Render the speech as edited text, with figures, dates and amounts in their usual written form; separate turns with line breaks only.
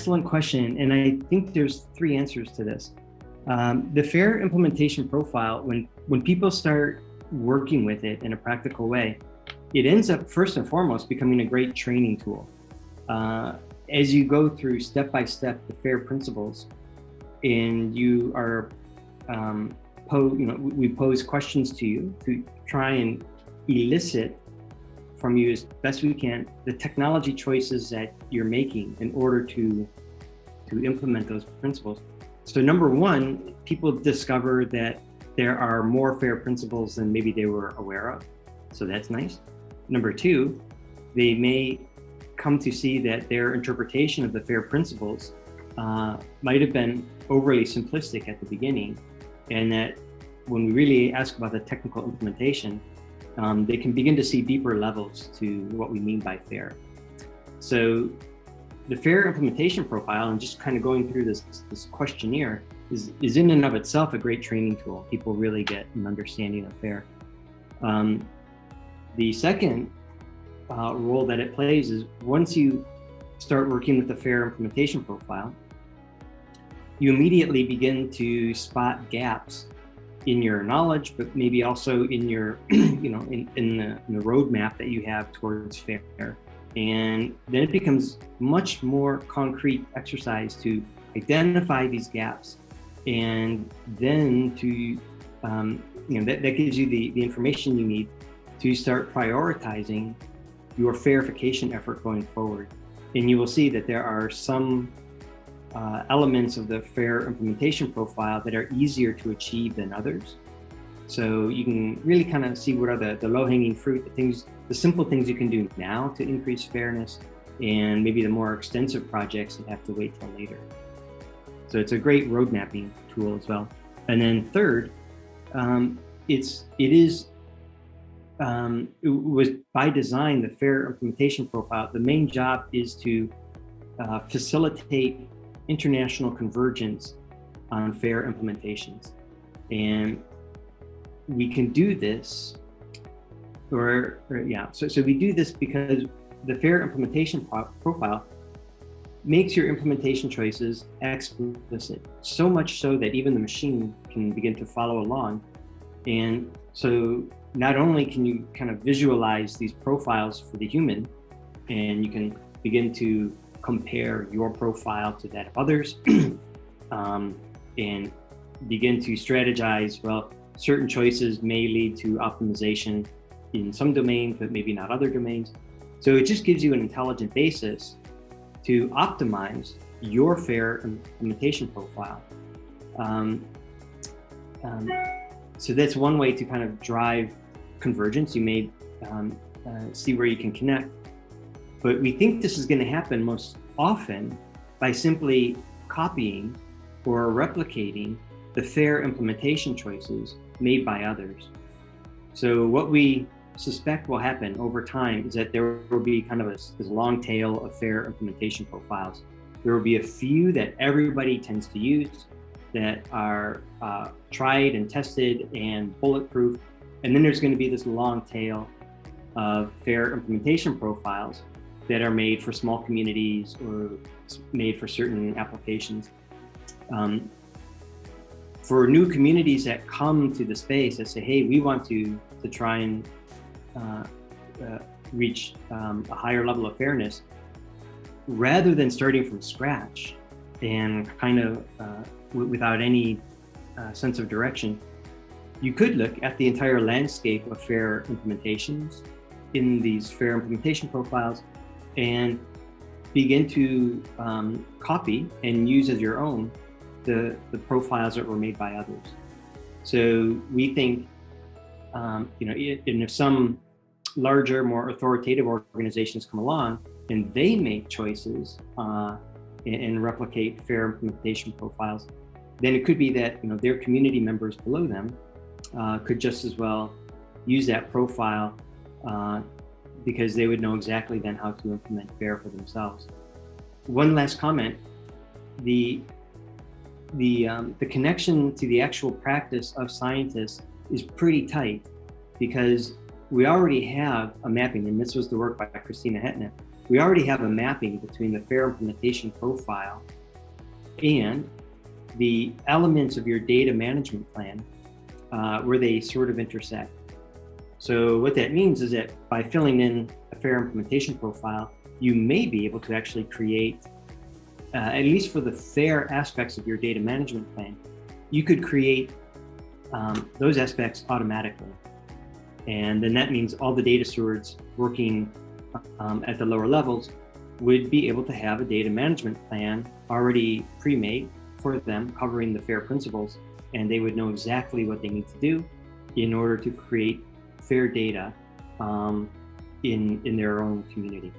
excellent question, and I think there's three answers to this. The fair implementation profile, when people start working with it in a practical way, it ends up first and foremost becoming a great training tool. As you go through step by step the FAIR principles, and you are we pose questions to you to try and elicit from you as best we can the technology choices that you're making in order to implement those principles. So number one, people discover that there are more FAIR principles than maybe they were aware of. So that's nice. Number two, they may come to see that their interpretation of the FAIR principles might have been overly simplistic at the beginning, and that when we really ask about the technical implementation, they can begin to see deeper levels to what we mean by FAIR. So the FAIR implementation profile, and just kind of going through this questionnaire, is in and of itself a great training tool. People really get an understanding of FAIR. The second role that it plays is once you start working with the FAIR implementation profile, you immediately begin to spot gaps in your knowledge, but maybe also in your, in the roadmap that you have towards FAIR. And then it becomes much more concrete exercise to identify these gaps, and then to, that gives you the information you need to start prioritizing your FAIRification effort going forward. And you will see that there are some elements of the FAIR implementation profile that are easier to achieve than others. So you can really kind of see what are the low-hanging fruit, the simple things you can do now to increase fairness, and maybe the more extensive projects that have to wait till later. So it's a great road mapping tool as well. And then third, it was by design, the FAIR implementation profile, the main job is to facilitate international convergence on FAIR implementations. And we can do this, so we do this because the FAIR implementation profile makes your implementation choices explicit, so much so that even the machine can begin to follow along. And so not only can you kind of visualize these profiles for the human, and you can begin to compare your profile to that of others, and begin to strategize, well, certain choices may lead to optimization in some domains, but maybe not other domains. So it just gives you an intelligent basis to optimize your FAIR implementation profile. So that's one way to kind of drive convergence. You may see where you can connect, but we think this is going to happen most often by simply copying or replicating the FAIR implementation choices made by others. So what we suspect will happen over time is that there will be kind of this long tail of FAIR implementation profiles. There will be a few that everybody tends to use that are tried and tested and bulletproof. And then there's going to be this long tail of FAIR implementation profiles that are made for small communities or made for certain applications. For new communities that come to the space that say, hey, we want to try and reach a higher level of fairness, rather than starting from scratch and kind of without any sense of direction, you could look at the entire landscape of FAIR implementations in these FAIR implementation profiles and begin to copy and use as your own the profiles that were made by others. So we think, and if some larger, more authoritative organizations come along and they make choices and replicate FAIR implementation profiles, then it could be that their community members below them could just as well use that profile because they would know exactly then how to implement FAIR for themselves. One last comment: the connection to the actual practice of scientists is pretty tight, because we already have a mapping, and this was the work by Christina Hetnet, we already have a mapping between the fair implementation profile and the elements of your data management plan where they sort of intersect. So what that means is that by filling in a fair implementation profile, you may be able to actually create, at least for the fair aspects of your data management plan, you could create those aspects automatically. And then that means all the data stewards working at the lower levels would be able to have a data management plan already pre-made for them, covering the FAIR principles, and they would know exactly what they need to do in order to create fair data in their own community.